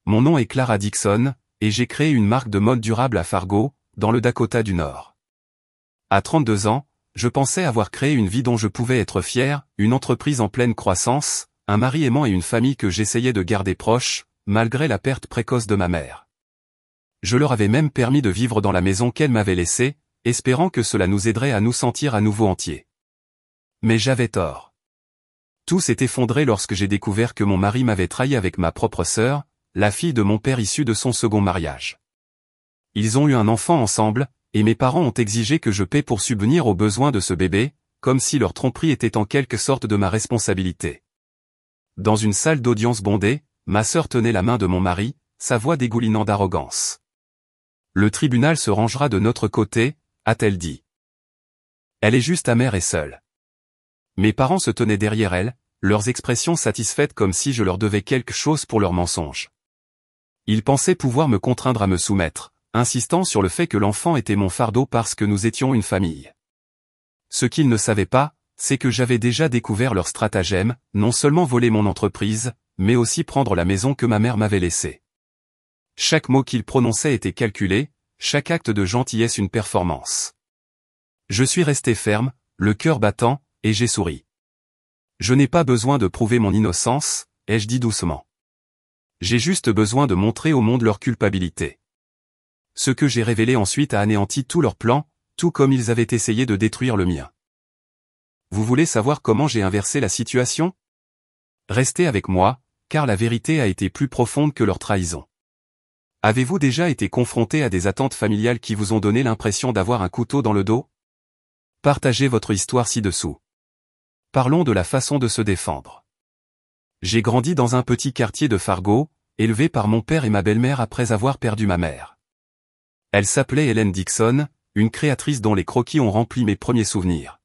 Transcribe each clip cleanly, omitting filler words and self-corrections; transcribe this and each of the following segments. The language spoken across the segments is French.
Mon nom est Clara Dixon, et j'ai créé une marque de mode durable à Fargo, dans le Dakota du Nord. À 32 ans, je pensais avoir créé une vie dont je pouvais être fier, une entreprise en pleine croissance, un mari aimant et une famille que j'essayais de garder proche, malgré la perte précoce de ma mère. Je leur avais même permis de vivre dans la maison qu'elle m'avait laissée, espérant que cela nous aiderait à nous sentir à nouveau entiers. Mais j'avais tort. Tout s'est effondré lorsque j'ai découvert que mon mari m'avait trahi avec ma propre sœur, la fille de mon père issue de son second mariage. Ils ont eu un enfant ensemble, et mes parents ont exigé que je paie pour subvenir aux besoins de ce bébé, comme si leur tromperie était en quelque sorte de ma responsabilité. Dans une salle d'audience bondée, ma sœur tenait la main de mon mari, sa voix dégoulinant d'arrogance. « Le tribunal se rangera de notre côté », a-t-elle dit. Elle est juste amère et seule. Mes parents se tenaient derrière elle, leurs expressions satisfaites comme si je leur devais quelque chose pour leurs mensonges. Ils pensaient pouvoir me contraindre à me soumettre, insistant sur le fait que l'enfant était mon fardeau parce que nous étions une famille. Ce qu'ils ne savaient pas, c'est que j'avais déjà découvert leur stratagème, non seulement voler mon entreprise, mais aussi prendre la maison que ma mère m'avait laissée. Chaque mot qu'ils prononçaient était calculé, chaque acte de gentillesse une performance. Je suis resté ferme, le cœur battant, et j'ai souri. Je n'ai pas besoin de prouver mon innocence, ai-je dit doucement. J'ai juste besoin de montrer au monde leur culpabilité. Ce que j'ai révélé ensuite a anéanti tous leurs plans, tout comme ils avaient essayé de détruire le mien. Vous voulez savoir comment j'ai inversé la situation? Restez avec moi, car la vérité a été plus profonde que leur trahison. Avez-vous déjà été confronté à des attentes familiales qui vous ont donné l'impression d'avoir un couteau dans le dos? Partagez votre histoire ci-dessous. Parlons de la façon de se défendre. J'ai grandi dans un petit quartier de Fargo, élevé par mon père et ma belle-mère après avoir perdu ma mère. Elle s'appelait Helen Dixon, une créatrice dont les croquis ont rempli mes premiers souvenirs.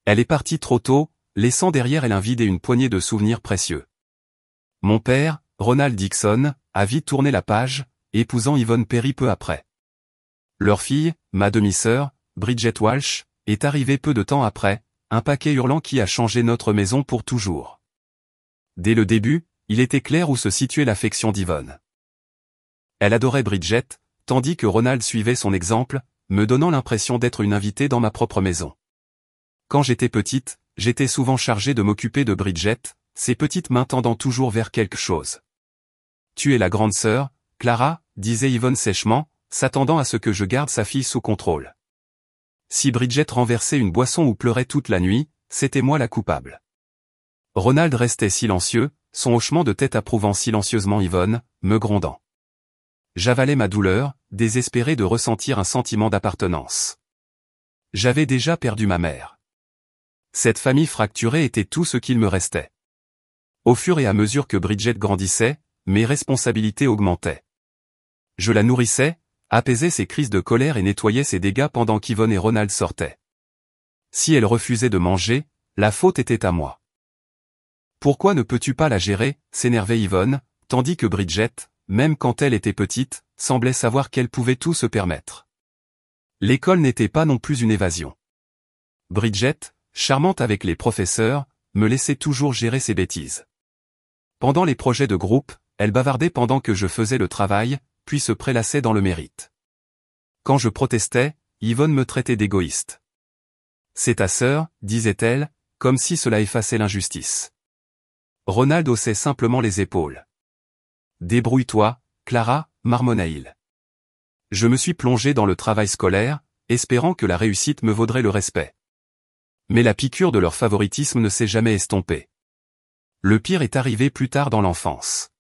Elle est partie trop tôt, laissant derrière elle un vide et une poignée de souvenirs précieux. Mon père, Ronald Dixon, a vite tourné la page, épousant Yvonne Perry peu après. Leur fille, ma demi-sœur, Bridget Walsh, est arrivée peu de temps après, un paquet hurlant qui a changé notre maison pour toujours. Dès le début, il était clair où se situait l'affection d'Yvonne. Elle adorait Bridget, tandis que Ronald suivait son exemple, me donnant l'impression d'être une invitée dans ma propre maison. Quand j'étais petite, j'étais souvent chargée de m'occuper de Bridget, ses petites mains tendant toujours vers quelque chose. « Tu es la grande sœur, Clara », disait Yvonne sèchement, s'attendant à ce que je garde sa fille sous contrôle. Si Bridget renversait une boisson ou pleurait toute la nuit, c'était moi la coupable. Ronald restait silencieux, son hochement de tête approuvant silencieusement Yvonne, me grondant. J'avalais ma douleur, désespéré de ressentir un sentiment d'appartenance. J'avais déjà perdu ma mère. Cette famille fracturée était tout ce qu'il me restait. Au fur et à mesure que Bridget grandissait, mes responsabilités augmentaient. Je la nourrissais, apaisais ses crises de colère et nettoyais ses dégâts pendant qu'Yvonne et Ronald sortaient. Si elle refusait de manger, la faute était à moi. Pourquoi ne peux-tu pas la gérer, s'énervait Yvonne, tandis que Bridget, même quand elle était petite, semblait savoir qu'elle pouvait tout se permettre. L'école n'était pas non plus une évasion. Bridget, charmante avec les professeurs, me laissait toujours gérer ses bêtises. Pendant les projets de groupe, elle bavardait pendant que je faisais le travail, puis se prélassait dans le mérite. Quand je protestais, Yvonne me traitait d'égoïste. « C'est ta sœur », disait-elle, comme si cela effaçait l'injustice. Ronald haussait simplement les épaules. « Débrouille-toi, Clara », marmonna-t-il. Je me suis plongé dans le travail scolaire, espérant que la réussite me vaudrait le respect. Mais la piqûre de leur favoritisme ne s'est jamais estompée. Le pire est arrivé plus tard dans l'enfance.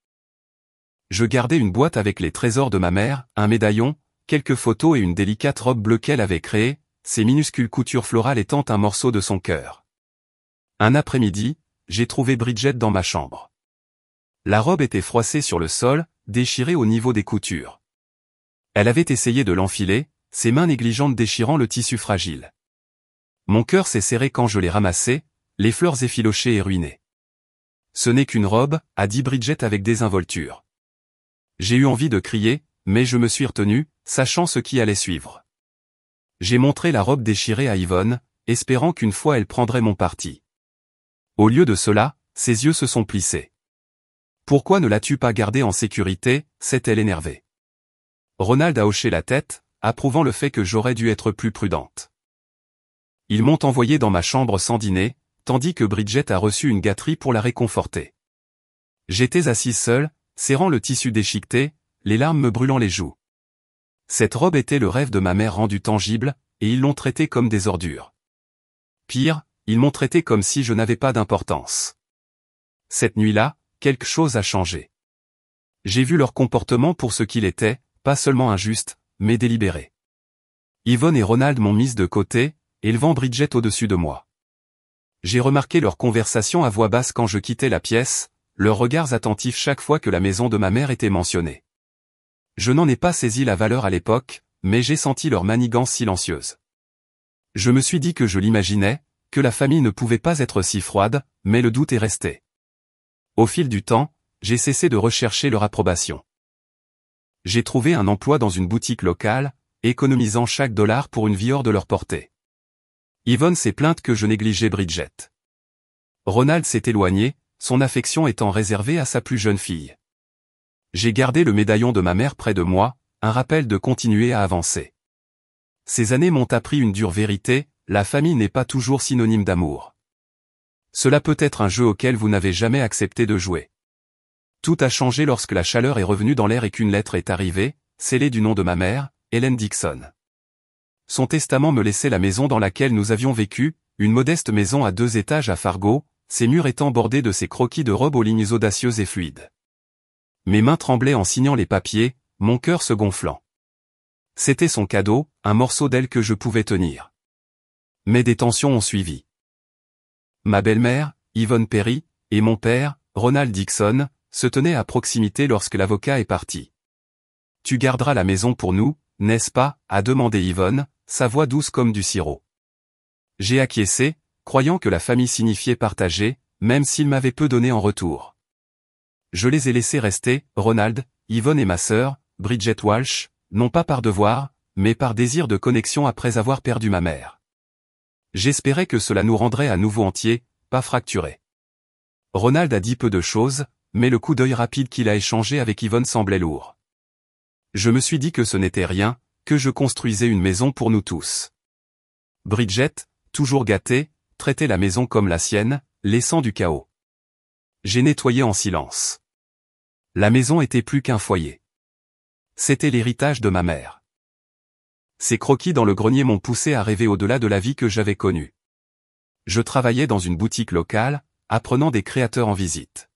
Je gardais une boîte avec les trésors de ma mère, un médaillon, quelques photos et une délicate robe bleue qu'elle avait créée, ses minuscules coutures florales étant un morceau de son cœur. Un après-midi, j'ai trouvé Bridget dans ma chambre. La robe était froissée sur le sol, déchirée au niveau des coutures. Elle avait essayé de l'enfiler, ses mains négligentes déchirant le tissu fragile. Mon cœur s'est serré quand je l'ai ramassée, les fleurs effilochées et ruinées. Ce n'est qu'une robe, a dit Bridget avec désinvolture. J'ai eu envie de crier, mais je me suis retenu, sachant ce qui allait suivre. J'ai montré la robe déchirée à Yvonne, espérant qu'une fois elle prendrait mon parti. Au lieu de cela, ses yeux se sont plissés. Pourquoi ne l'as-tu pas gardée en sécurité, s'est-elle énervée. Ronald a hoché la tête, approuvant le fait que j'aurais dû être plus prudente. Ils m'ont envoyé dans ma chambre sans dîner, tandis que Bridget a reçu une gâterie pour la réconforter. J'étais assise seule, serrant le tissu déchiqueté, les larmes me brûlant les joues. Cette robe était le rêve de ma mère rendu tangible, et ils l'ont traitée comme des ordures. Pire, ils m'ont traité comme si je n'avais pas d'importance. Cette nuit-là, quelque chose a changé. J'ai vu leur comportement pour ce qu'il était, pas seulement injuste, mais délibéré. Yvonne et Ronald m'ont mise de côté, élevant Bridget au-dessus de moi. J'ai remarqué leur conversation à voix basse quand je quittais la pièce, leurs regards attentifs chaque fois que la maison de ma mère était mentionnée. Je n'en ai pas saisi la valeur à l'époque, mais j'ai senti leur manigance silencieuse. Je me suis dit que je l'imaginais, que la famille ne pouvait pas être si froide, mais le doute est resté. Au fil du temps, j'ai cessé de rechercher leur approbation. J'ai trouvé un emploi dans une boutique locale, économisant chaque dollar pour une vie hors de leur portée. Yvonne s'est plainte que je négligeais Bridget. Ronald s'est éloigné, son affection étant réservée à sa plus jeune fille. J'ai gardé le médaillon de ma mère près de moi, un rappel de continuer à avancer. Ces années m'ont appris une dure vérité, la famille n'est pas toujours synonyme d'amour. Cela peut être un jeu auquel vous n'avez jamais accepté de jouer. Tout a changé lorsque la chaleur est revenue dans l'air et qu'une lettre est arrivée, scellée du nom de ma mère, Helen Dixon. Son testament me laissait la maison dans laquelle nous avions vécu, une modeste maison à 2 étages à Fargo, ses murs étant bordés de ses croquis de robes aux lignes audacieuses et fluides. Mes mains tremblaient en signant les papiers, mon cœur se gonflant. C'était son cadeau, un morceau d'aile que je pouvais tenir. Mais des tensions ont suivi. Ma belle-mère, Yvonne Perry, et mon père, Ronald Dixon, se tenaient à proximité lorsque l'avocat est parti. « Tu garderas la maison pour nous, n'est-ce pas ?» a demandé Yvonne, sa voix douce comme du sirop. J'ai acquiescé, croyant que la famille signifiait partager, même s'ils m'avaient peu donné en retour. Je les ai laissés rester, Ronald, Yvonne et ma sœur, Bridget Walsh, non pas par devoir, mais par désir de connexion après avoir perdu ma mère. J'espérais que cela nous rendrait à nouveau entiers, pas fracturés. Ronald a dit peu de choses, mais le coup d'œil rapide qu'il a échangé avec Yvonne semblait lourd. Je me suis dit que ce n'était rien, que je construisais une maison pour nous tous. Bridget, toujours gâtée, traitait la maison comme la sienne, laissant du chaos. J'ai nettoyé en silence. La maison était plus qu'un foyer. C'était l'héritage de ma mère. Ces croquis dans le grenier m'ont poussé à rêver au-delà de la vie que j'avais connue. Je travaillais dans une boutique locale, apprenant des créateurs en visite.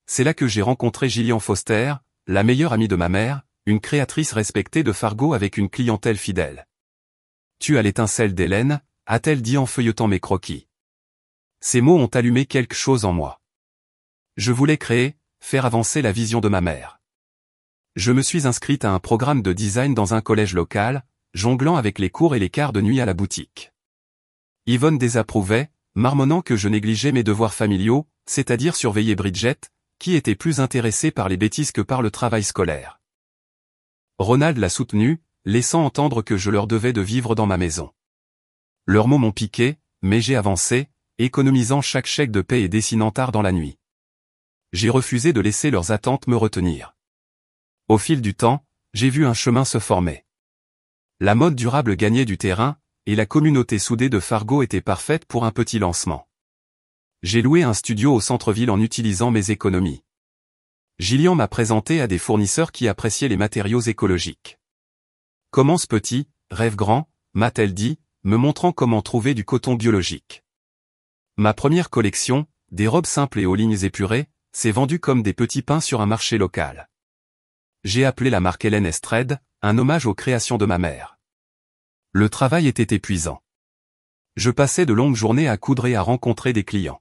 C'est là que j'ai rencontré Gillian Foster, la meilleure amie de ma mère, une créatrice respectée de Fargo avec une clientèle fidèle. « Tu as l'étincelle d'Hélène », a-t-elle dit en feuilletant mes croquis. Ces mots ont allumé quelque chose en moi. Je voulais créer, faire avancer la vision de ma mère. Je me suis inscrite à un programme de design dans un collège local, jonglant avec les cours et les quarts de nuit à la boutique. Yvonne désapprouvait, marmonnant que je négligeais mes devoirs familiaux, c'est-à-dire surveiller Bridget, qui était plus intéressée par les bêtises que par le travail scolaire. Ronald l'a soutenu, laissant entendre que je leur devais de vivre dans ma maison. Leurs mots m'ont piqué, mais j'ai avancé, économisant chaque chèque de paie et dessinant tard dans la nuit. J'ai refusé de laisser leurs attentes me retenir. Au fil du temps, j'ai vu un chemin se former. La mode durable gagnait du terrain, et la communauté soudée de Fargo était parfaite pour un petit lancement. J'ai loué un studio au centre-ville en utilisant mes économies. Gillian m'a présenté à des fournisseurs qui appréciaient les matériaux écologiques. « Commence petit, rêve grand », m'a-t-elle dit, me montrant comment trouver du coton biologique. Ma première collection, des robes simples et aux lignes épurées, s'est vendue comme des petits pains sur un marché local. J'ai appelé la marque Helen Estred, un hommage aux créations de ma mère. Le travail était épuisant. Je passais de longues journées à coudre et à rencontrer des clients.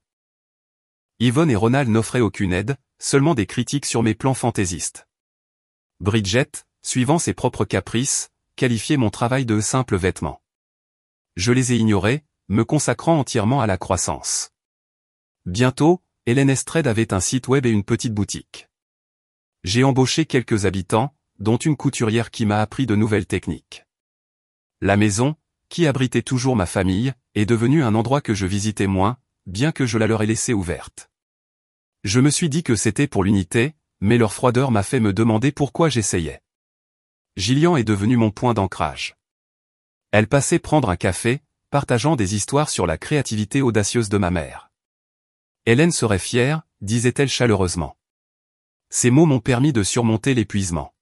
Yvonne et Ronald n'offraient aucune aide, seulement des critiques sur mes plans fantaisistes. Bridget, suivant ses propres caprices, qualifiait mon travail de simple vêtement. Je les ai ignorés, me consacrant entièrement à la croissance. Bientôt, Helen Estred avait un site web et une petite boutique. J'ai embauché quelques habitants, dont une couturière qui m'a appris de nouvelles techniques. La maison, qui abritait toujours ma famille, est devenue un endroit que je visitais moins, bien que je la leur ai laissée ouverte. Je me suis dit que c'était pour l'unité, mais leur froideur m'a fait me demander pourquoi j'essayais. Gillian est devenu mon point d'ancrage. Elle passait prendre un café, partageant des histoires sur la créativité audacieuse de ma mère. Hélène serait fière, disait-elle chaleureusement. Ces mots m'ont permis de surmonter l'épuisement.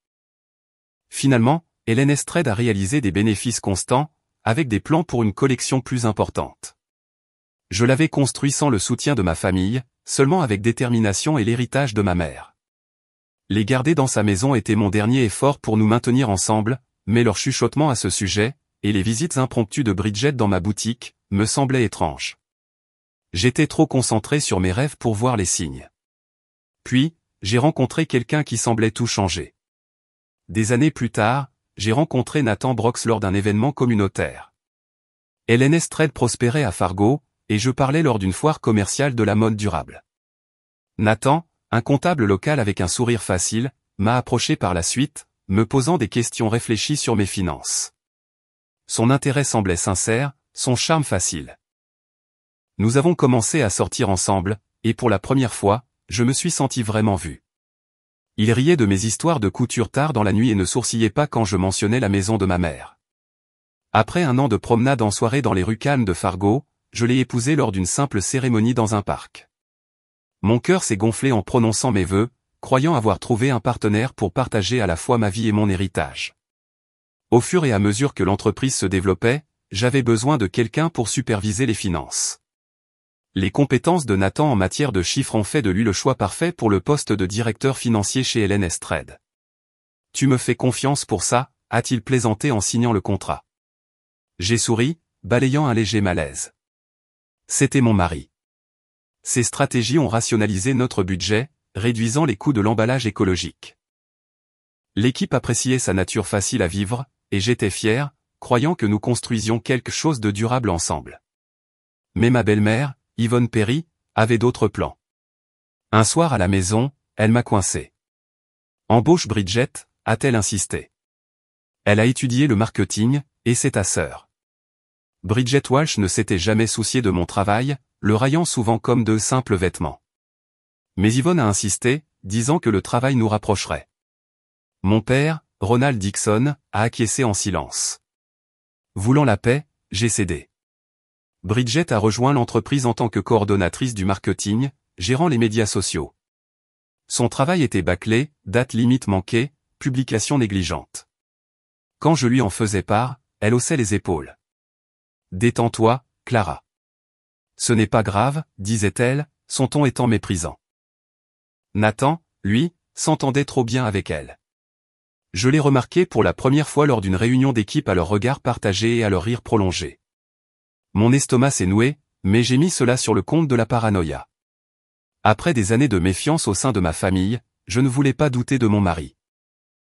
Finalement, Hélène Estrade a réalisé des bénéfices constants, avec des plans pour une collection plus importante. Je l'avais construit sans le soutien de ma famille, seulement avec détermination et l'héritage de ma mère. Les garder dans sa maison était mon dernier effort pour nous maintenir ensemble, mais leur chuchotement à ce sujet, et les visites impromptues de Bridget dans ma boutique, me semblaient étranges. J'étais trop concentré sur mes rêves pour voir les signes. Puis, j'ai rencontré quelqu'un qui semblait tout changer. Des années plus tard, j'ai rencontré Nathan Brox lors d'un événement communautaire. Hélène Estrade prospérait à Fargo, et je parlais lors d'une foire commerciale de la mode durable. Nathan, un comptable local avec un sourire facile, m'a approché par la suite, me posant des questions réfléchies sur mes finances. Son intérêt semblait sincère, son charme facile. Nous avons commencé à sortir ensemble, et pour la première fois, je me suis senti vraiment vu. Il riait de mes histoires de couture tard dans la nuit et ne sourcillait pas quand je mentionnais la maison de ma mère. Après un an de promenade en soirée dans les rues calmes de Fargo, je l'ai épousée lors d'une simple cérémonie dans un parc. Mon cœur s'est gonflé en prononçant mes vœux, croyant avoir trouvé un partenaire pour partager à la fois ma vie et mon héritage. Au fur et à mesure que l'entreprise se développait, j'avais besoin de quelqu'un pour superviser les finances. Les compétences de Nathan en matière de chiffres ont fait de lui le choix parfait pour le poste de directeur financier chez Hélène Estrade. « Tu me fais confiance pour ça ?» a-t-il plaisanté en signant le contrat. J'ai souri, balayant un léger malaise. C'était mon mari. Ces stratégies ont rationalisé notre budget, réduisant les coûts de l'emballage écologique. L'équipe appréciait sa nature facile à vivre, et j'étais fier, croyant que nous construisions quelque chose de durable ensemble. Mais ma belle-mère, Yvonne Perry, avait d'autres plans. Un soir à la maison, elle m'a coincé. « Embauche Bridget », a-t-elle insisté. Elle a étudié le marketing, et c'est ta sœur. Bridget Walsh ne s'était jamais souciée de mon travail, le raillant souvent comme de simples vêtements. Mais Yvonne a insisté, disant que le travail nous rapprocherait. Mon père, Ronald Dixon, a acquiescé en silence. Voulant la paix, j'ai cédé. Bridget a rejoint l'entreprise en tant que coordonnatrice du marketing, gérant les médias sociaux. Son travail était bâclé, date limite manquée, publication négligente. Quand je lui en faisais part, elle haussait les épaules. « Détends-toi, Clara. »« Ce n'est pas grave, » disait-elle, son ton étant méprisant. Nathan, lui, s'entendait trop bien avec elle. Je l'ai remarqué pour la première fois lors d'une réunion d'équipe à leur regard partagé et à leur rire prolongé. Mon estomac s'est noué, mais j'ai mis cela sur le compte de la paranoïa. Après des années de méfiance au sein de ma famille, je ne voulais pas douter de mon mari.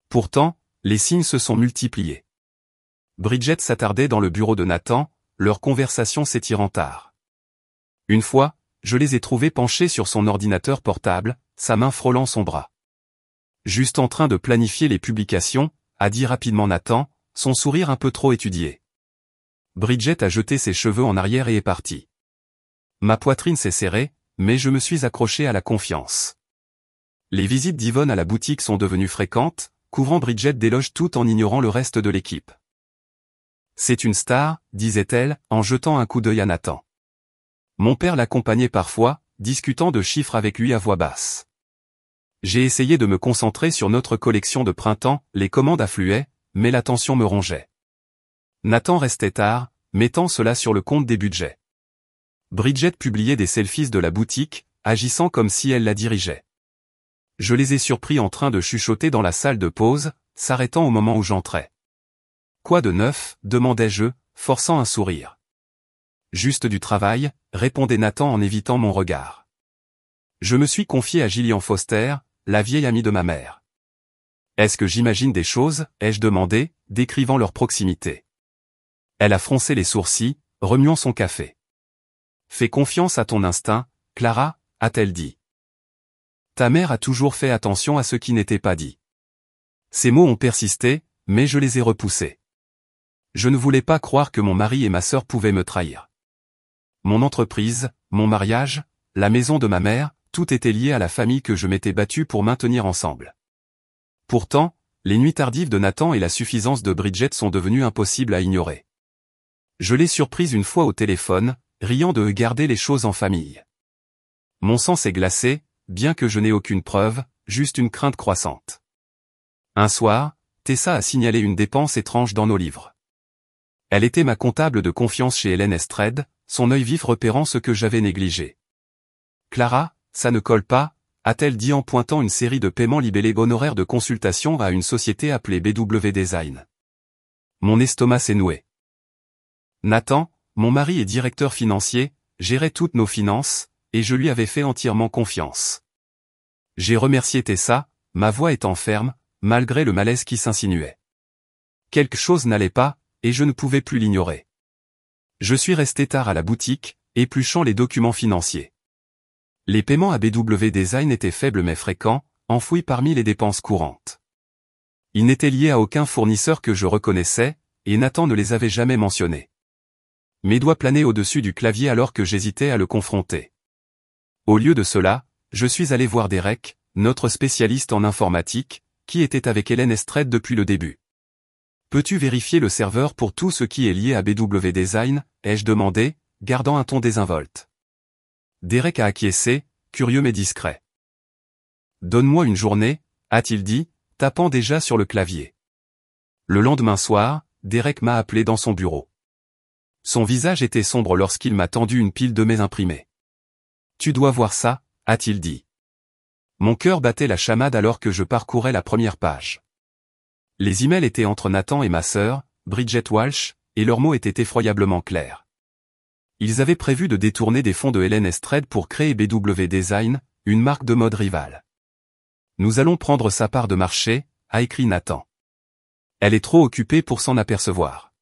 Pourtant, les signes se sont multipliés. Bridget s'attardait dans le bureau de Nathan, leur conversation s'étirant tard. Une fois, je les ai trouvés penchés sur son ordinateur portable, sa main frôlant son bras. Juste en train de planifier les publications, a dit rapidement Nathan, son sourire un peu trop étudié. Bridget a jeté ses cheveux en arrière et est partie. Ma poitrine s'est serrée, mais je me suis accroché à la confiance. Les visites d'Yvonne à la boutique sont devenues fréquentes, couvrant Bridget d'éloges tout en ignorant le reste de l'équipe. C'est une star, disait-elle, en jetant un coup d'œil à Nathan. Mon père l'accompagnait parfois, discutant de chiffres avec lui à voix basse. J'ai essayé de me concentrer sur notre collection de printemps, les commandes affluaient, mais l'attention me rongeait. Nathan restait tard, mettant cela sur le compte des budgets. Bridget publiait des selfies de la boutique, agissant comme si elle la dirigeait. Je les ai surpris en train de chuchoter dans la salle de pause, s'arrêtant au moment où j'entrais. « Quoi de neuf ?» demandai-je, forçant un sourire. « Juste du travail », répondait Nathan en évitant mon regard. Je me suis confié à Gillian Foster, la vieille amie de ma mère. « Est-ce que j'imagine des choses ?» ai-je demandé, décrivant leur proximité. Elle a froncé les sourcils, remuant son café. « Fais confiance à ton instinct, Clara », a-t-elle dit. « Ta mère a toujours fait attention à ce qui n'était pas dit. » Ces mots ont persisté, mais je les ai repoussés. Je ne voulais pas croire que mon mari et ma sœur pouvaient me trahir. Mon entreprise, mon mariage, la maison de ma mère, tout était lié à la famille que je m'étais battu pour maintenir ensemble. Pourtant, les nuits tardives de Nathan et la suffisance de Bridget sont devenues impossibles à ignorer. Je l'ai surprise une fois au téléphone, riant de garder les choses en famille. Mon sang s'est glacé, bien que je n'ai aucune preuve, juste une crainte croissante. Un soir, Tessa a signalé une dépense étrange dans nos livres. Elle était ma comptable de confiance chez Hélène Estrade, son œil vif repérant ce que j'avais négligé. « Clara, ça ne colle pas », a-t-elle dit en pointant une série de paiements libellés honoraires de consultation à une société appelée BW Design. Mon estomac s'est noué. Nathan, mon mari et directeur financier, gérait toutes nos finances, et je lui avais fait entièrement confiance. J'ai remercié Tessa, ma voix étant ferme, malgré le malaise qui s'insinuait. Quelque chose n'allait pas, et je ne pouvais plus l'ignorer. Je suis resté tard à la boutique, épluchant les documents financiers. Les paiements à BW Design étaient faibles mais fréquents, enfouis parmi les dépenses courantes. Ils n'étaient liés à aucun fournisseur que je reconnaissais, et Nathan ne les avait jamais mentionnés. Mes doigts planaient au-dessus du clavier alors que j'hésitais à le confronter. Au lieu de cela, je suis allé voir Derek, notre spécialiste en informatique, qui était avec Hélène Estrade depuis le début. « Peux-tu vérifier le serveur pour tout ce qui est lié à BW Design ?» ai-je demandé, gardant un ton désinvolte. Derek a acquiescé, curieux mais discret. « Donne-moi une journée », a-t-il dit, tapant déjà sur le clavier. Le lendemain soir, Derek m'a appelé dans son bureau. Son visage était sombre lorsqu'il m'a tendu une pile de mes imprimés. « Tu dois voir ça », a-t-il dit. Mon cœur battait la chamade alors que je parcourais la première page. Les emails étaient entre Nathan et ma sœur, Bridget Walsh, et leurs mots étaient effroyablement clairs. Ils avaient prévu de détourner des fonds de Hélène Estrade pour créer BW Design, une marque de mode rivale. « Nous allons prendre sa part de marché », a écrit Nathan. Elle est trop occupée pour s'en apercevoir.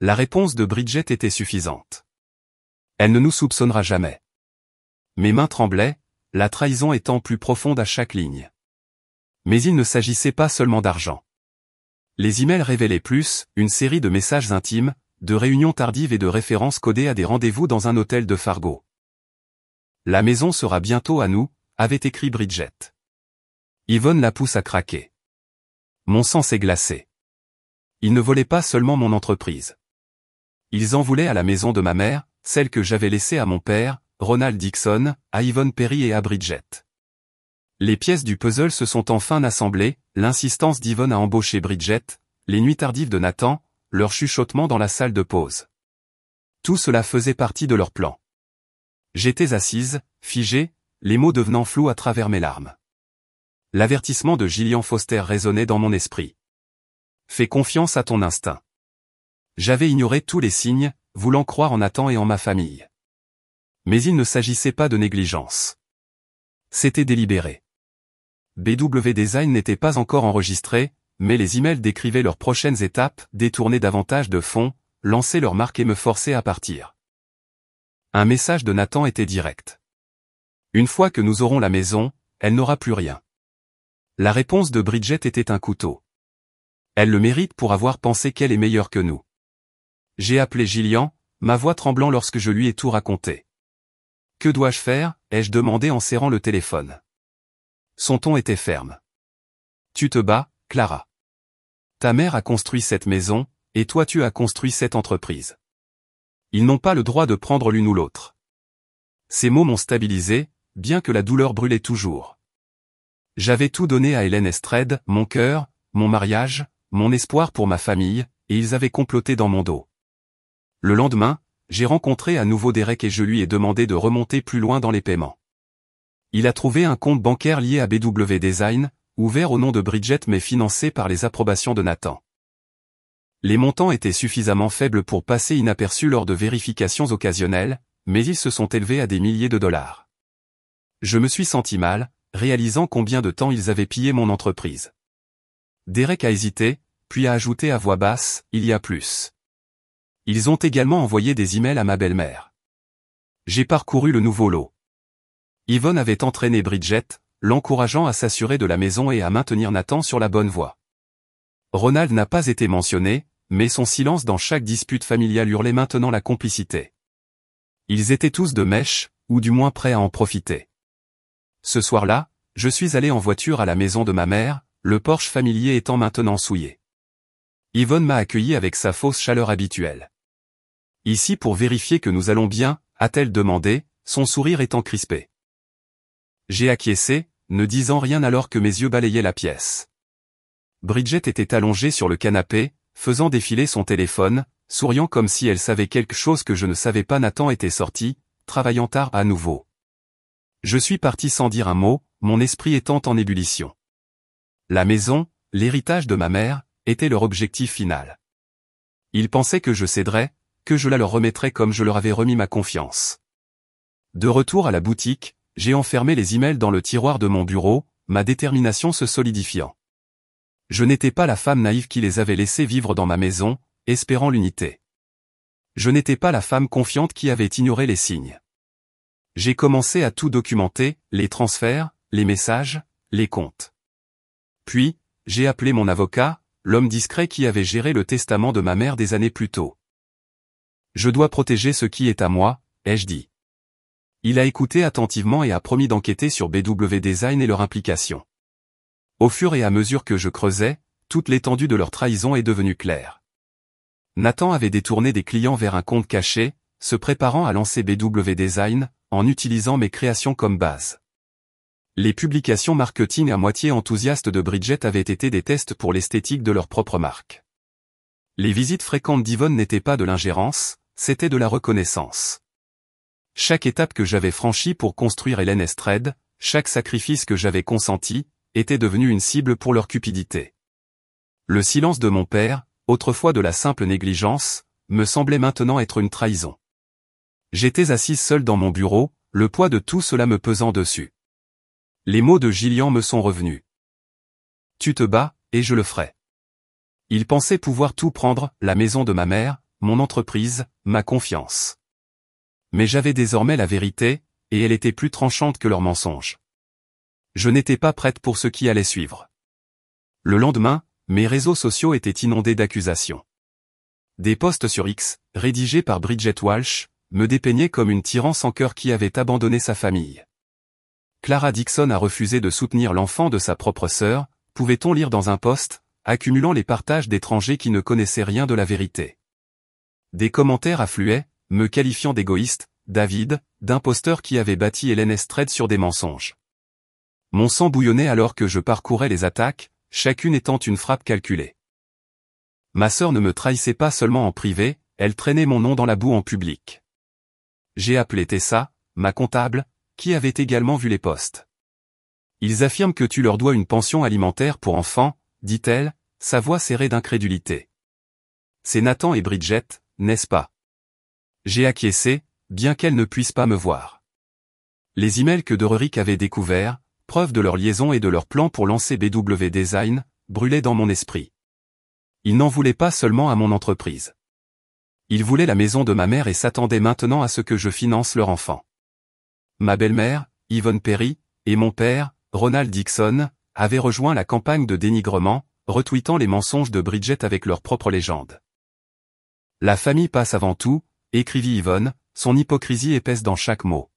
La réponse de Bridget était suffisante. Elle ne nous soupçonnera jamais. Mes mains tremblaient, la trahison étant plus profonde à chaque ligne. Mais il ne s'agissait pas seulement d'argent. Les emails révélaient plus, une série de messages intimes, de réunions tardives et de références codées à des rendez-vous dans un hôtel de Fargo. « La maison sera bientôt à nous », avait écrit Bridget. Yvonne la pousse à craquer. Mon sang s'est glacé. Ils ne volaient pas seulement mon entreprise. Ils en voulaient à la maison de ma mère, celle que j'avais laissée à mon père, Ronald Dixon, à Yvonne Perry et à Bridget. Les pièces du puzzle se sont enfin assemblées, l'insistance d'Yvonne à embaucher Bridget, les nuits tardives de Nathan, leur chuchotement dans la salle de pause. Tout cela faisait partie de leur plan. J'étais assise, figée, les mots devenant flous à travers mes larmes. L'avertissement de Gillian Foster résonnait dans mon esprit. Fais confiance à ton instinct. J'avais ignoré tous les signes, voulant croire en Nathan et en ma famille. Mais il ne s'agissait pas de négligence. C'était délibéré. BW Design n'était pas encore enregistré, mais les emails décrivaient leurs prochaines étapes, détourner davantage de fonds, lancer leur marque et me forcer à partir. Un message de Nathan était direct. Une fois que nous aurons la maison, elle n'aura plus rien. La réponse de Bridget était un couteau. Elle le mérite pour avoir pensé qu'elle est meilleure que nous. J'ai appelé Gillian, ma voix tremblant lorsque je lui ai tout raconté. « Que dois-je faire ?» ai-je demandé en serrant le téléphone. Son ton était ferme. « Tu te bats, Clara. Ta mère a construit cette maison, et toi tu as construit cette entreprise. Ils n'ont pas le droit de prendre l'une ou l'autre. » Ces mots m'ont stabilisé, bien que la douleur brûlait toujours. J'avais tout donné à Hélène Estrade, mon cœur, mon mariage, mon espoir pour ma famille, et ils avaient comploté dans mon dos. Le lendemain, j'ai rencontré à nouveau Derek et je lui ai demandé de remonter plus loin dans les paiements. Il a trouvé un compte bancaire lié à BW Design, ouvert au nom de Bridget mais financé par les approbations de Nathan. Les montants étaient suffisamment faibles pour passer inaperçus lors de vérifications occasionnelles, mais ils se sont élevés à des milliers de dollars. Je me suis senti mal, réalisant combien de temps ils avaient pillé mon entreprise. Derek a hésité, puis a ajouté à voix basse, il y a plus. Ils ont également envoyé des emails à ma belle-mère. J'ai parcouru le nouveau lot. Yvonne avait entraîné Bridget, l'encourageant à s'assurer de la maison et à maintenir Nathan sur la bonne voie. Ronald n'a pas été mentionné, mais son silence dans chaque dispute familiale hurlait maintenant la complicité. Ils étaient tous de mèche, ou du moins prêts à en profiter. Ce soir-là, je suis allé en voiture à la maison de ma mère, le Porsche familier étant maintenant souillé. Yvonne m'a accueilli avec sa fausse chaleur habituelle. Ici pour vérifier que nous allons bien, a-t-elle demandé, son sourire étant crispé. J'ai acquiescé, ne disant rien alors que mes yeux balayaient la pièce. Bridget était allongée sur le canapé, faisant défiler son téléphone, souriant comme si elle savait quelque chose que je ne savais pas. Nathan était sorti, travaillant tard à nouveau. Je suis parti sans dire un mot, mon esprit étant en ébullition. La maison, l'héritage de ma mère, était leur objectif final. Ils pensaient que je céderais, que je la leur remettrais comme je leur avais remis ma confiance. De retour à la boutique, j'ai enfermé les emails dans le tiroir de mon bureau, ma détermination se solidifiant. Je n'étais pas la femme naïve qui les avait laissés vivre dans ma maison, espérant l'unité. Je n'étais pas la femme confiante qui avait ignoré les signes. J'ai commencé à tout documenter, les transferts, les messages, les comptes. Puis, j'ai appelé mon avocat, l'homme discret qui avait géré le testament de ma mère des années plus tôt. Je dois protéger ce qui est à moi, ai-je dit. Il a écouté attentivement et a promis d'enquêter sur BW Design et leur implication. Au fur et à mesure que je creusais, toute l'étendue de leur trahison est devenue claire. Nathan avait détourné des clients vers un compte caché, se préparant à lancer BW Design, en utilisant mes créations comme base. Les publications marketing à moitié enthousiastes de Bridget avaient été des tests pour l'esthétique de leur propre marque. Les visites fréquentes d'Yvonne n'étaient pas de l'ingérence, c'était de la reconnaissance. Chaque étape que j'avais franchie pour construire Hélène Estrade, chaque sacrifice que j'avais consenti, était devenu une cible pour leur cupidité. Le silence de mon père, autrefois de la simple négligence, me semblait maintenant être une trahison. J'étais assise seule dans mon bureau, le poids de tout cela me pesant dessus. Les mots de Gillian me sont revenus. Tu te bats, et je le ferai. Il pensait pouvoir tout prendre, la maison de ma mère, mon entreprise, ma confiance. Mais j'avais désormais la vérité, et elle était plus tranchante que leurs mensonges. Je n'étais pas prête pour ce qui allait suivre. Le lendemain, mes réseaux sociaux étaient inondés d'accusations. Des posts sur X, rédigés par Bridget Walsh, me dépeignaient comme une tyran sans cœur qui avait abandonné sa famille. Clara Dixon a refusé de soutenir l'enfant de sa propre sœur, pouvait-on lire dans un post, accumulant les partages d'étrangers qui ne connaissaient rien de la vérité. Des commentaires affluaient, me qualifiant d'égoïste, d'avide, d'imposteur qui avait bâti Hélène Estrade sur des mensonges. Mon sang bouillonnait alors que je parcourais les attaques, chacune étant une frappe calculée. Ma sœur ne me trahissait pas seulement en privé, elle traînait mon nom dans la boue en public. J'ai appelé Tessa, ma comptable, qui avait également vu les posts. Ils affirment que tu leur dois une pension alimentaire pour enfants, dit-elle, sa voix serrée d'incrédulité. C'est Nathan et Bridget, n'est-ce pas? J'ai acquiescé, bien qu'elles ne puissent pas me voir. Les emails que Dererick avait découverts, preuve de leur liaison et de leur plan pour lancer BW Design, brûlaient dans mon esprit. Ils n'en voulaient pas seulement à mon entreprise. Ils voulaient la maison de ma mère et s'attendaient maintenant à ce que je finance leur enfant. Ma belle-mère, Yvonne Perry, et mon père, Ronald Dixon, avaient rejoint la campagne de dénigrement, retweetant les mensonges de Bridget avec leur propre légende. La famille passe avant tout, écrivit Yvonne, son hypocrisie épaisse dans chaque mot.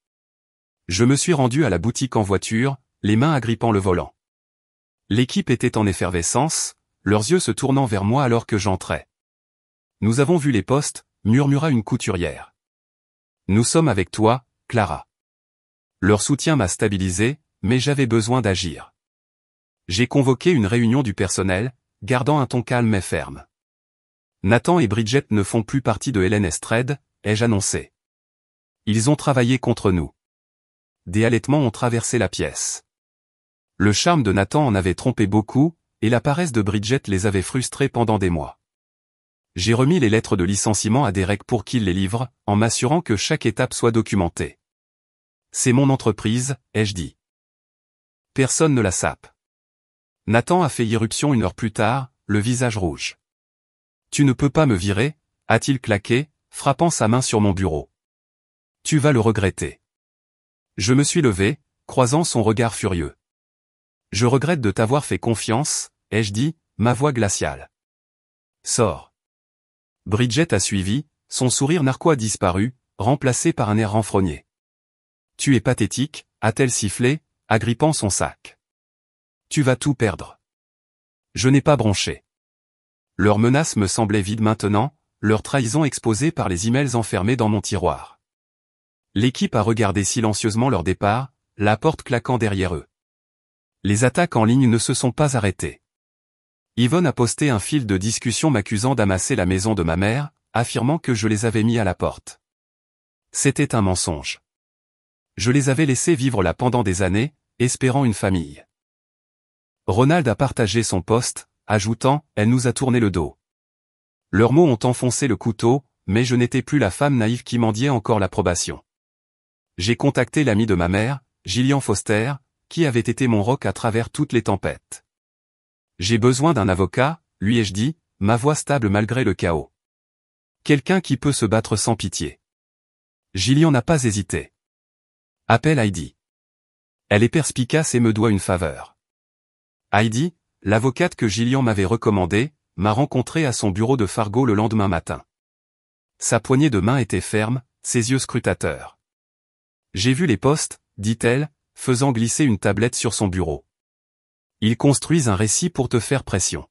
Je me suis rendu à la boutique en voiture, les mains agrippant le volant. L'équipe était en effervescence, leurs yeux se tournant vers moi alors que j'entrais. Nous avons vu les posts, murmura une couturière. Nous sommes avec toi, Clara. Leur soutien m'a stabilisé, mais j'avais besoin d'agir. J'ai convoqué une réunion du personnel, gardant un ton calme et ferme. Nathan et Bridget ne font plus partie de Hélène Estrade, ai-je annoncé. Ils ont travaillé contre nous. Des halètements ont traversé la pièce. Le charme de Nathan en avait trompé beaucoup, et la paresse de Bridget les avait frustrés pendant des mois. J'ai remis les lettres de licenciement à Derek pour qu'il les livre, en m'assurant que chaque étape soit documentée. C'est mon entreprise, ai-je dit. Personne ne la sape. Nathan a fait irruption 1 heure plus tard, le visage rouge. Tu ne peux pas me virer, a-t-il claqué, frappant sa main sur mon bureau. Tu vas le regretter. Je me suis levé, croisant son regard furieux. Je regrette de t'avoir fait confiance, ai-je dit, ma voix glaciale. Sors. Bridget a suivi, son sourire narquois disparu, remplacé par un air renfrogné. Tu es pathétique, a-t-elle sifflé, agrippant son sac. Tu vas tout perdre. Je n'ai pas bronché. Leurs menaces me semblaient vides maintenant, leur trahison exposée par les emails enfermés dans mon tiroir. L'équipe a regardé silencieusement leur départ, la porte claquant derrière eux. Les attaques en ligne ne se sont pas arrêtées. Yvonne a posté un fil de discussion m'accusant d'amasser la maison de ma mère, affirmant que je les avais mis à la porte. C'était un mensonge. Je les avais laissés vivre là pendant des années, espérant une famille. Ronald a partagé son post, ajoutant « Elle nous a tourné le dos ». Leurs mots ont enfoncé le couteau, mais je n'étais plus la femme naïve qui mendiait encore l'approbation. J'ai contacté l'ami de ma mère, Gillian Foster, qui avait été mon roc à travers toutes les tempêtes. J'ai besoin d'un avocat, lui ai-je dit, ma voix stable malgré le chaos. Quelqu'un qui peut se battre sans pitié. Gillian n'a pas hésité. Appelle Heidi. Elle est perspicace et me doit une faveur. Heidi, l'avocate que Gillian m'avait recommandée, m'a rencontré à son bureau de Fargo le lendemain matin. Sa poignée de main était ferme, ses yeux scrutateurs. J'ai vu les postes, dit-elle, faisant glisser une tablette sur son bureau. Ils construisent un récit pour te faire pression.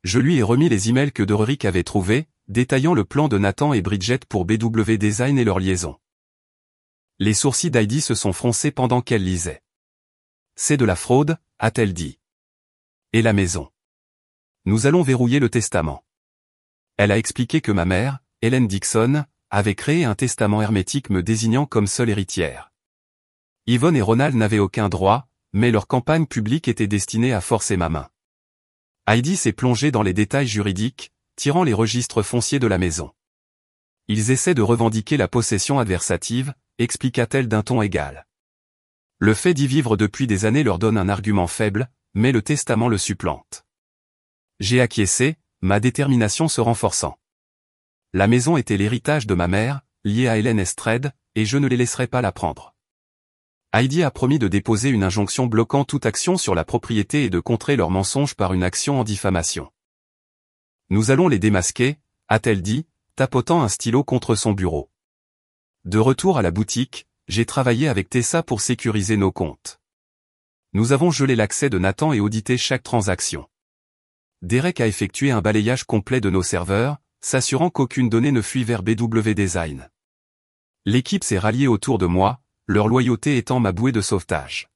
Je lui ai remis les emails que Derrick avait trouvés, détaillant le plan de Nathan et Bridget pour BW Design et leur liaison. Les sourcils d'Heidi se sont froncés pendant qu'elle lisait. C'est de la fraude, a-t-elle dit. Et la maison. Nous allons verrouiller le testament. Elle a expliqué que ma mère, Helen Dixon, avait créé un testament hermétique me désignant comme seule héritière. Yvonne et Ronald n'avaient aucun droit, mais leur campagne publique était destinée à forcer ma main. Heidi s'est plongée dans les détails juridiques, tirant les registres fonciers de la maison. Ils essaient de revendiquer la possession adversative, expliqua-t-elle d'un ton égal. Le fait d'y vivre depuis des années leur donne un argument faible, mais le testament le supplante. J'ai acquiescé, ma détermination se renforçant. La maison était l'héritage de ma mère, lié à Helen Estred, et je ne les laisserai pas la prendre. Heidi a promis de déposer une injonction bloquant toute action sur la propriété et de contrer leurs mensonges par une action en diffamation. Nous allons les démasquer, a-t-elle dit, tapotant un stylo contre son bureau. De retour à la boutique, j'ai travaillé avec Tessa pour sécuriser nos comptes. Nous avons gelé l'accès de Nathan et audité chaque transaction. Derek a effectué un balayage complet de nos serveurs, s'assurant qu'aucune donnée ne fuit vers BW Design. L'équipe s'est ralliée autour de moi, leur loyauté étant ma bouée de sauvetage.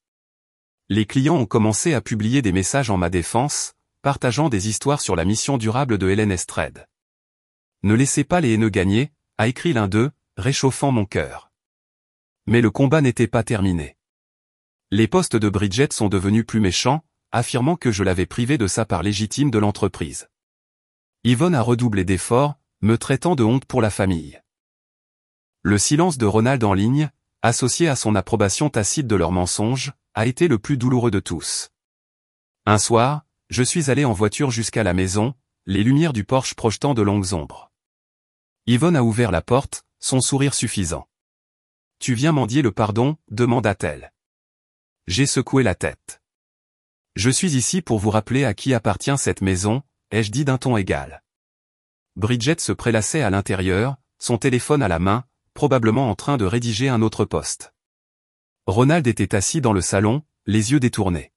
Les clients ont commencé à publier des messages en ma défense, partageant des histoires sur la mission durable de Helen Estred. Ne laissez pas les haineux gagner, a écrit l'un d'eux, réchauffant mon cœur. Mais le combat n'était pas terminé. Les postes de Bridget sont devenus plus méchants, affirmant que je l'avais privé de sa part légitime de l'entreprise. Yvonne a redoublé d'efforts, me traitant de honte pour la famille. Le silence de Ronald en ligne, associé à son approbation tacite de leurs mensonges, a été le plus douloureux de tous. Un soir, je suis allé en voiture jusqu'à la maison, les lumières du Porsche projetant de longues ombres. Yvonne a ouvert la porte, son sourire suffisant. « Tu viens mendier le pardon ?» demanda-t-elle. J'ai secoué la tête. « Je suis ici pour vous rappeler à qui appartient cette maison », ai-je dit d'un ton égal. Bridget se prélassait à l'intérieur, son téléphone à la main, probablement en train de rédiger un autre poste. Ronald était assis dans le salon, les yeux détournés.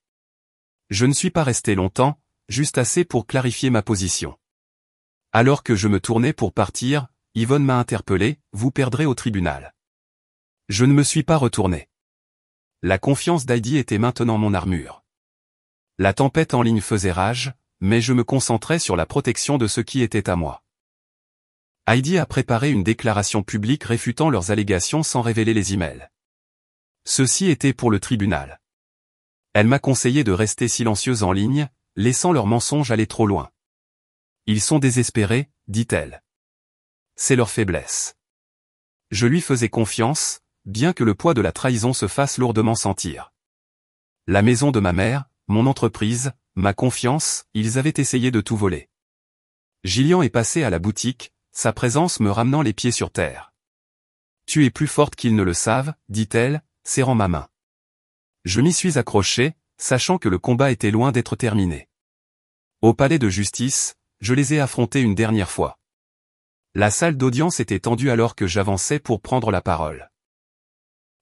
Je ne suis pas resté longtemps, juste assez pour clarifier ma position. Alors que je me tournais pour partir, Yvonne m'a interpellé, « Vous perdrez au tribunal ». Je ne me suis pas retourné. La confiance d'Heidi était maintenant mon armure. La tempête en ligne faisait rage, mais je me concentrais sur la protection de ce qui était à moi. Heidi a préparé une déclaration publique réfutant leurs allégations sans révéler les emails. Ceci était pour le tribunal. Elle m'a conseillé de rester silencieuse en ligne, laissant leurs mensonges aller trop loin. Ils sont désespérés, dit-elle. C'est leur faiblesse. Je lui faisais confiance, bien que le poids de la trahison se fasse lourdement sentir. La maison de ma mère, mon entreprise, ma confiance, ils avaient essayé de tout voler. Gillian est passé à la boutique, sa présence me ramenant les pieds sur terre. « Tu es plus forte qu'ils ne le savent, » dit-elle, serrant ma main. Je m'y suis accroché, sachant que le combat était loin d'être terminé. Au palais de justice, je les ai affrontés une dernière fois. La salle d'audience était tendue alors que j'avançais pour prendre la parole.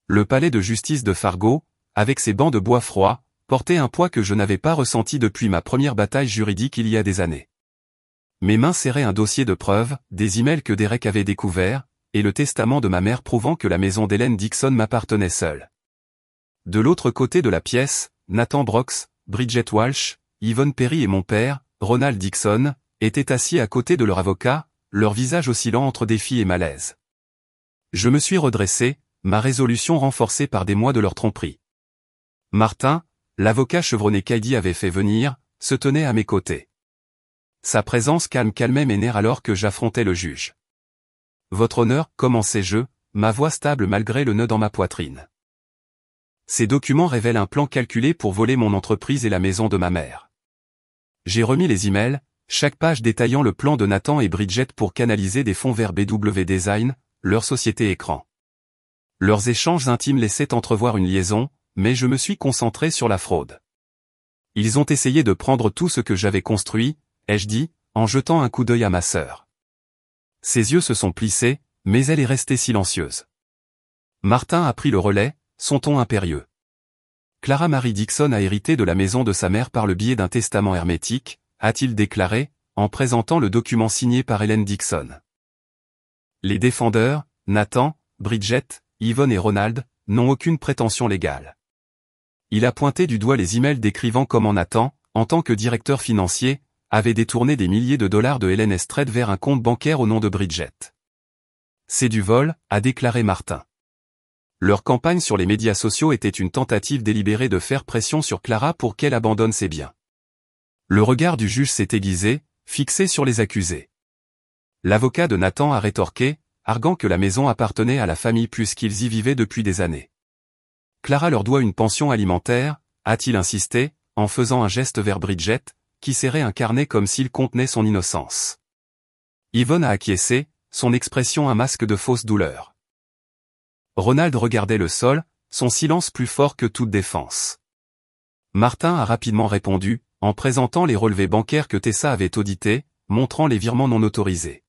Le palais de justice de Fargo, avec ses bancs de bois froid, portait un poids que je n'avais pas ressenti depuis ma première bataille juridique il y a des années. Mes mains serraient un dossier de preuves, des emails que Derek avait découverts, et le testament de ma mère prouvant que la maison d'Hélène Dixon m'appartenait seule. De l'autre côté de la pièce, Nathan Brooks, Bridget Walsh, Yvonne Perry et mon père, Ronald Dixon, étaient assis à côté de leur avocat, leur visage oscillant entre défi et malaise. Je me suis redressé, ma résolution renforcée par des mois de leur tromperie. Martin, l'avocat chevronné qu'Heidi avait fait venir, se tenait à mes côtés. Sa présence calmait mes nerfs alors que j'affrontais le juge. « Votre honneur, commençai-je, ma voix stable malgré le nœud dans ma poitrine. Ces documents révèlent un plan calculé pour voler mon entreprise et la maison de ma mère. J'ai remis les emails, chaque page détaillant le plan de Nathan et Bridget pour canaliser des fonds vers BW Design, leur société écran. Leurs échanges intimes laissaient entrevoir une liaison, mais je me suis concentré sur la fraude. Ils ont essayé de prendre tout ce que j'avais construit, ai-je dit, en jetant un coup d'œil à ma sœur. Ses yeux se sont plissés, mais elle est restée silencieuse. Martin a pris le relais, son ton impérieux. Clara Marie Dixon a hérité de la maison de sa mère par le biais d'un testament hermétique, a-t-il déclaré, en présentant le document signé par Hélène Dixon. Les défendeurs, Nathan, Bridget, Yvonne et Ronald, n'ont aucune prétention légale. Il a pointé du doigt les emails décrivant comment Nathan, en tant que directeur financier, avait détourné des milliers de dollars de Hélène Estrade vers un compte bancaire au nom de Bridget. C'est du vol, a déclaré Martin. Leur campagne sur les médias sociaux était une tentative délibérée de faire pression sur Clara pour qu'elle abandonne ses biens. Le regard du juge s'est aiguisé, fixé sur les accusés. L'avocat de Nathan a rétorqué, arguant que la maison appartenait à la famille puisqu'ils y vivaient depuis des années. Clara leur doit une pension alimentaire, a-t-il insisté, en faisant un geste vers Bridget, qui serrait un carnet comme s'il contenait son innocence. Yvonne a acquiescé, son expression un masque de fausse douleur. Ronald regardait le sol, son silence plus fort que toute défense. Martin a rapidement répondu, en présentant les relevés bancaires que Tessa avait audités, montrant les virements non autorisés.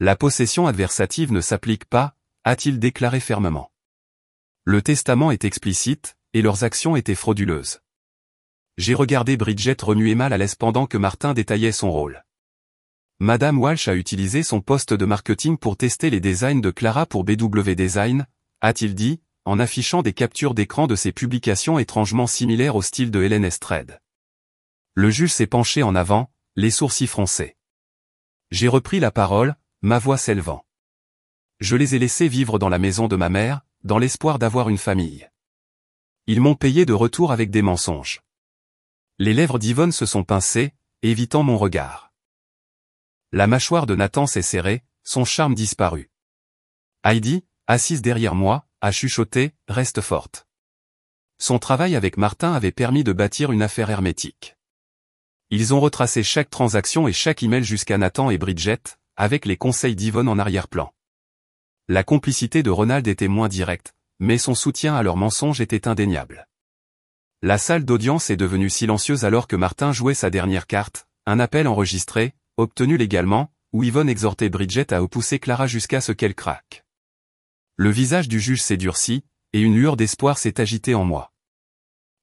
La possession adversative ne s'applique pas, a-t-il déclaré fermement. Le testament est explicite, et leurs actions étaient frauduleuses. J'ai regardé Bridget remuer mal à l'aise pendant que Martin détaillait son rôle. Madame Walsh a utilisé son poste de marketing pour tester les designs de Clara pour BW Design, a-t-il dit, en affichant des captures d'écran de ses publications étrangement similaires au style de Hélène Estrade. Le juge s'est penché en avant, les sourcils froncés. J'ai repris la parole, ma voix s'élevant. Je les ai laissés vivre dans la maison de ma mère, dans l'espoir d'avoir une famille. Ils m'ont payé de retour avec des mensonges. Les lèvres d'Yvonne se sont pincées, évitant mon regard. La mâchoire de Nathan s'est serrée, son charme disparu. Heidi, assise derrière moi, a chuchoté, reste forte. Son travail avec Martin avait permis de bâtir une affaire hermétique. Ils ont retracé chaque transaction et chaque email jusqu'à Nathan et Bridget, avec les conseils d'Yvonne en arrière-plan. La complicité de Ronald était moins directe, mais son soutien à leurs mensonges était indéniable. La salle d'audience est devenue silencieuse alors que Martin jouait sa dernière carte, un appel enregistré, obtenu légalement, où Yvonne exhortait Bridget à repousser Clara jusqu'à ce qu'elle craque. Le visage du juge s'est durci, et une lueur d'espoir s'est agitée en moi.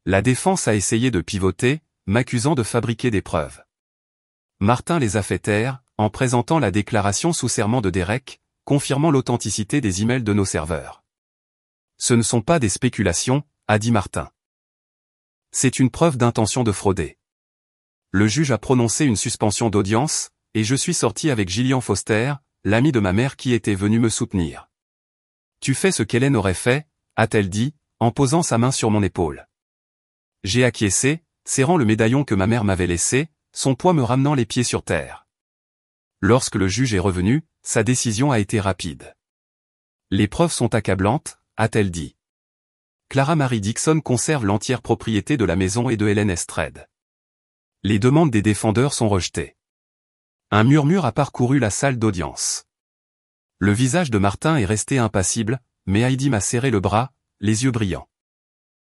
La défense a essayé de pivoter, m'accusant de fabriquer des preuves. Martin les a fait taire, en présentant la déclaration sous serment de Derek, confirmant l'authenticité des emails de nos serveurs. Ce ne sont pas des spéculations, a dit Martin. C'est une preuve d'intention de frauder. Le juge a prononcé une suspension d'audience, et je suis sorti avec Gillian Foster, l'amie de ma mère qui était venue me soutenir. Tu fais ce qu'Hélène aurait fait, a-t-elle dit, en posant sa main sur mon épaule. J'ai acquiescé, serrant le médaillon que ma mère m'avait laissé, son poids me ramenant les pieds sur terre. Lorsque le juge est revenu, sa décision a été rapide. Les preuves sont accablantes, a-t-elle dit. Clara Marie Dixon conserve l'entière propriété de la maison et de Hélène Estrade. Les demandes des défendeurs sont rejetées. Un murmure a parcouru la salle d'audience. Le visage de Martin est resté impassible, mais Heidi m'a serré le bras, les yeux brillants.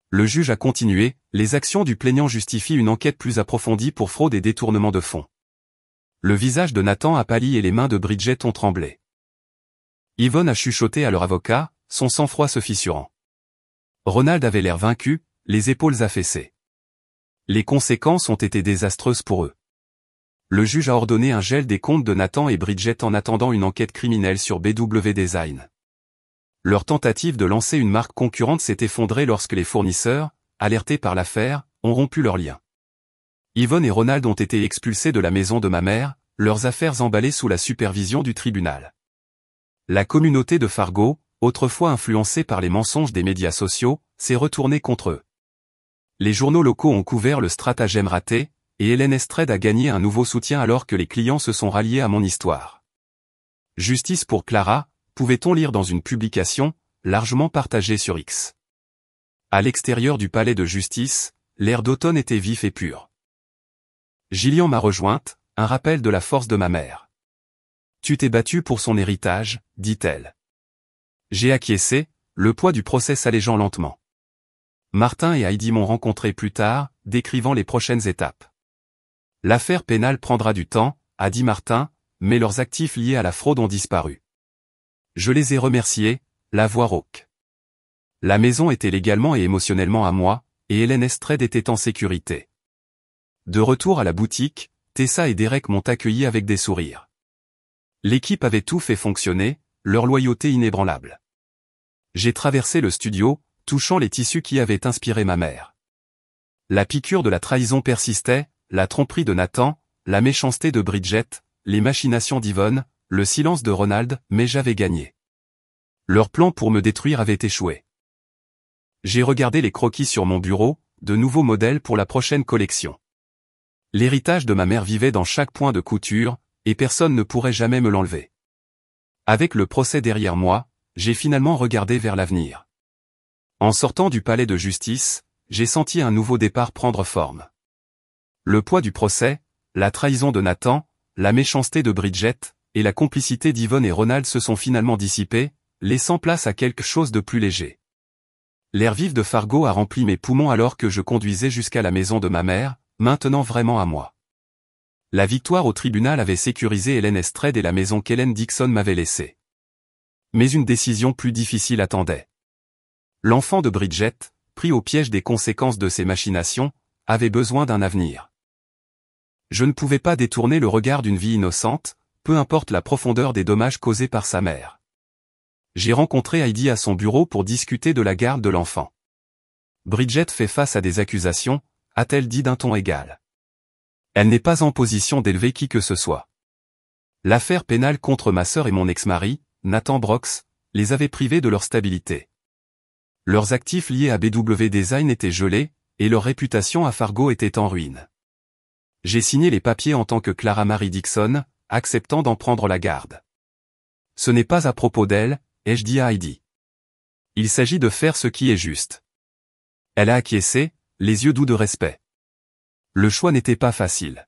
Le juge a continué, les actions du plaignant justifient une enquête plus approfondie pour fraude et détournement de fonds. Le visage de Nathan a pâli et les mains de Bridget ont tremblé. Yvonne a chuchoté à leur avocat, son sang-froid se fissurant. Ronald avait l'air vaincu, les épaules affaissées. Les conséquences ont été désastreuses pour eux. Le juge a ordonné un gel des comptes de Nathan et Bridget en attendant une enquête criminelle sur BW Design. Leur tentative de lancer une marque concurrente s'est effondrée lorsque les fournisseurs, alertés par l'affaire, ont rompu leurs liens. Yvonne et Ronald ont été expulsés de la maison de ma mère, leurs affaires emballées sous la supervision du tribunal. La communauté de Fargo, autrefois influencée par les mensonges des médias sociaux, s'est retournée contre eux. Les journaux locaux ont couvert le stratagème raté, et Hélène Estrade a gagné un nouveau soutien alors que les clients se sont ralliés à mon histoire. Justice pour Clara, pouvait-on lire dans une publication, largement partagée sur X. À l'extérieur du palais de justice, l'air d'automne était vif et pur. Gillian m'a rejointe, un rappel de la force de ma mère. Tu t'es battue pour son héritage, dit-elle. J'ai acquiescé, le poids du procès s'allégeant lentement. Martin et Heidi m'ont rencontré plus tard, décrivant les prochaines étapes. L'affaire pénale prendra du temps, a dit Martin, mais leurs actifs liés à la fraude ont disparu. Je les ai remerciés, la voix rauque. La maison était légalement et émotionnellement à moi, et Hélène Estrade était en sécurité. De retour à la boutique, Tessa et Derek m'ont accueilli avec des sourires. L'équipe avait tout fait fonctionner, leur loyauté inébranlable. J'ai traversé le studio, touchant les tissus qui avaient inspiré ma mère. La piqûre de la trahison persistait, la tromperie de Nathan, la méchanceté de Bridget, les machinations d'Yvonne, le silence de Ronald, mais j'avais gagné. Leur plan pour me détruire avait échoué. J'ai regardé les croquis sur mon bureau, de nouveaux modèles pour la prochaine collection. L'héritage de ma mère vivait dans chaque point de couture, et personne ne pourrait jamais me l'enlever. Avec le procès derrière moi, j'ai finalement regardé vers l'avenir. En sortant du palais de justice, j'ai senti un nouveau départ prendre forme. Le poids du procès, la trahison de Nathan, la méchanceté de Bridget, et la complicité d'Yvonne et Ronald se sont finalement dissipés, laissant place à quelque chose de plus léger. L'air vif de Fargo a rempli mes poumons alors que je conduisais jusqu'à la maison de ma mère, maintenant vraiment à moi. La victoire au tribunal avait sécurisé Hélène Estrade et la maison qu'Hélène Dixon m'avait laissée. Mais une décision plus difficile attendait. L'enfant de Bridget, pris au piège des conséquences de ses machinations, avait besoin d'un avenir. Je ne pouvais pas détourner le regard d'une vie innocente, peu importe la profondeur des dommages causés par sa mère. J'ai rencontré Heidi à son bureau pour discuter de la garde de l'enfant. Bridget fait face à des accusations, a-t-elle dit d'un ton égal. Elle n'est pas en position d'élever qui que ce soit. L'affaire pénale contre ma sœur et mon ex-mari, Nathan Brox, les avait privés de leur stabilité. Leurs actifs liés à BW Design étaient gelés, et leur réputation à Fargo était en ruine. J'ai signé les papiers en tant que Clara Marie Dixon, acceptant d'en prendre la garde. Ce n'est pas à propos d'elle, ai-je dit à Heidi. Il s'agit de faire ce qui est juste. Elle a acquiescé, les yeux doux de respect. Le choix n'était pas facile.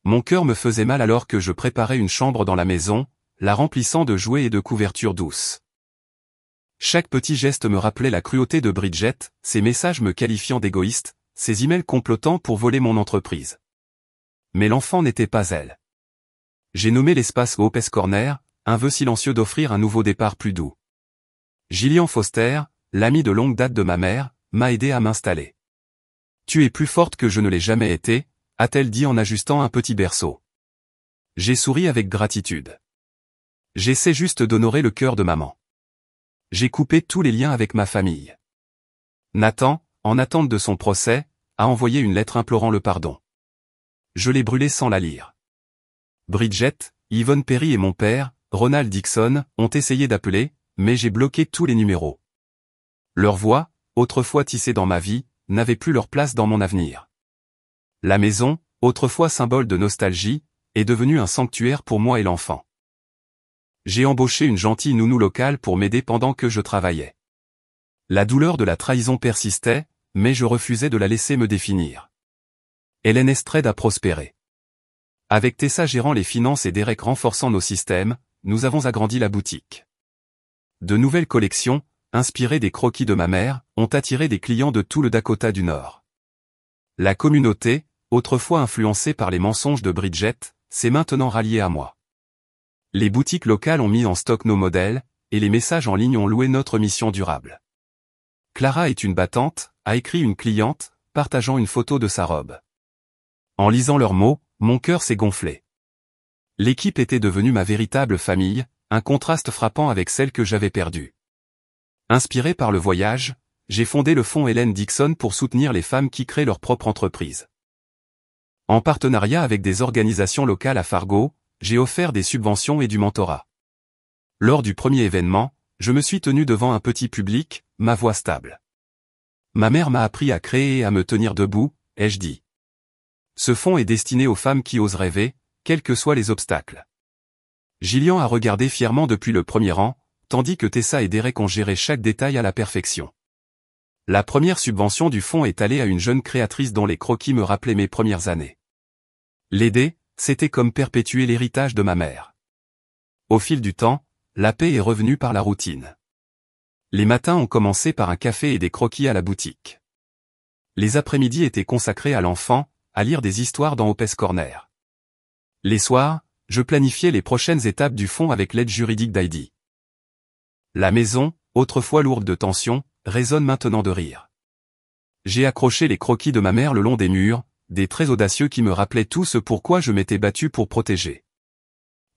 Mon cœur me faisait mal alors que je préparais une chambre dans la maison, la remplissant de jouets et de couvertures douces. Chaque petit geste me rappelait la cruauté de Bridget, ses messages me qualifiant d'égoïste, ses emails complotant pour voler mon entreprise. Mais l'enfant n'était pas elle. J'ai nommé l'espace Hope's Corner, un vœu silencieux d'offrir un nouveau départ plus doux. Gillian Foster, l'amie de longue date de ma mère, m'a aidé à m'installer. Tu es plus forte que je ne l'ai jamais été, a-t-elle dit en ajustant un petit berceau. J'ai souri avec gratitude. J'essaie juste d'honorer le cœur de maman. J'ai coupé tous les liens avec ma famille. Nathan, en attente de son procès, a envoyé une lettre implorant le pardon. Je l'ai brûlée sans la lire. Bridget, Yvonne Perry et mon père, Ronald Dixon, ont essayé d'appeler, mais j'ai bloqué tous les numéros. Leurs voix, autrefois tissées dans ma vie, n'avaient plus leur place dans mon avenir. La maison, autrefois symbole de nostalgie, est devenue un sanctuaire pour moi et l'enfant. J'ai embauché une gentille nounou locale pour m'aider pendant que je travaillais. La douleur de la trahison persistait, mais je refusais de la laisser me définir. Hélène Estrade a prospéré. Avec Tessa gérant les finances et Derek renforçant nos systèmes, nous avons agrandi la boutique. De nouvelles collections, inspirées des croquis de ma mère, ont attiré des clients de tout le Dakota du Nord. La communauté, autrefois influencée par les mensonges de Bridget, s'est maintenant ralliée à moi. Les boutiques locales ont mis en stock nos modèles, et les messages en ligne ont loué notre mission durable. Clara est une battante, a écrit une cliente, partageant une photo de sa robe. En lisant leurs mots, mon cœur s'est gonflé. L'équipe était devenue ma véritable famille, un contraste frappant avec celle que j'avais perdue. Inspiré par le voyage, j'ai fondé le fonds Hélène Dixon pour soutenir les femmes qui créent leur propre entreprise. En partenariat avec des organisations locales à Fargo, j'ai offert des subventions et du mentorat. Lors du premier événement, je me suis tenu devant un petit public, ma voix stable. Ma mère m'a appris à créer et à me tenir debout, ai-je dit. Ce fonds est destiné aux femmes qui osent rêver, quels que soient les obstacles. Gillian a regardé fièrement depuis le premier rang, tandis que Tessa et Derek ont géré chaque détail à la perfection. La première subvention du fonds est allée à une jeune créatrice dont les croquis me rappelaient mes premières années. L'aider, c'était comme perpétuer l'héritage de ma mère. Au fil du temps, la paix est revenue par la routine. Les matins ont commencé par un café et des croquis à la boutique. Les après-midi étaient consacrés à l'enfant, à lire des histoires dans Opes Corner. Les soirs, je planifiais les prochaines étapes du fonds avec l'aide juridique d'Heidi. La maison, autrefois lourde de tension, résonne maintenant de rire. J'ai accroché les croquis de ma mère le long des murs, des traits audacieux qui me rappelaient tout ce pourquoi je m'étais battu pour protéger.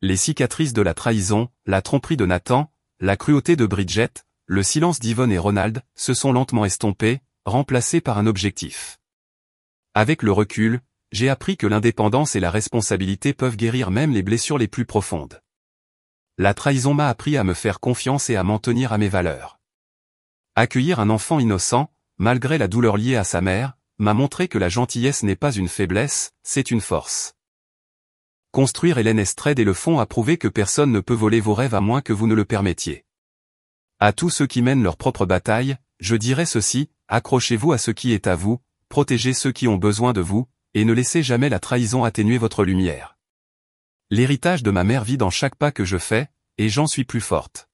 Les cicatrices de la trahison, la tromperie de Nathan, la cruauté de Bridget, le silence d'Yvonne et Ronald, se sont lentement estompés, remplacés par un objectif. Avec le recul, j'ai appris que l'indépendance et la responsabilité peuvent guérir même les blessures les plus profondes. La trahison m'a appris à me faire confiance et à m'en tenir à mes valeurs. Accueillir un enfant innocent, malgré la douleur liée à sa mère, m'a montré que la gentillesse n'est pas une faiblesse, c'est une force. Construire Hélène Estrade et le fonds a prouvé que personne ne peut voler vos rêves à moins que vous ne le permettiez. À tous ceux qui mènent leur propre bataille, je dirais ceci, accrochez-vous à ce qui est à vous, protégez ceux qui ont besoin de vous, et ne laissez jamais la trahison atténuer votre lumière. L'héritage de ma mère vit dans chaque pas que je fais, et j'en suis plus forte.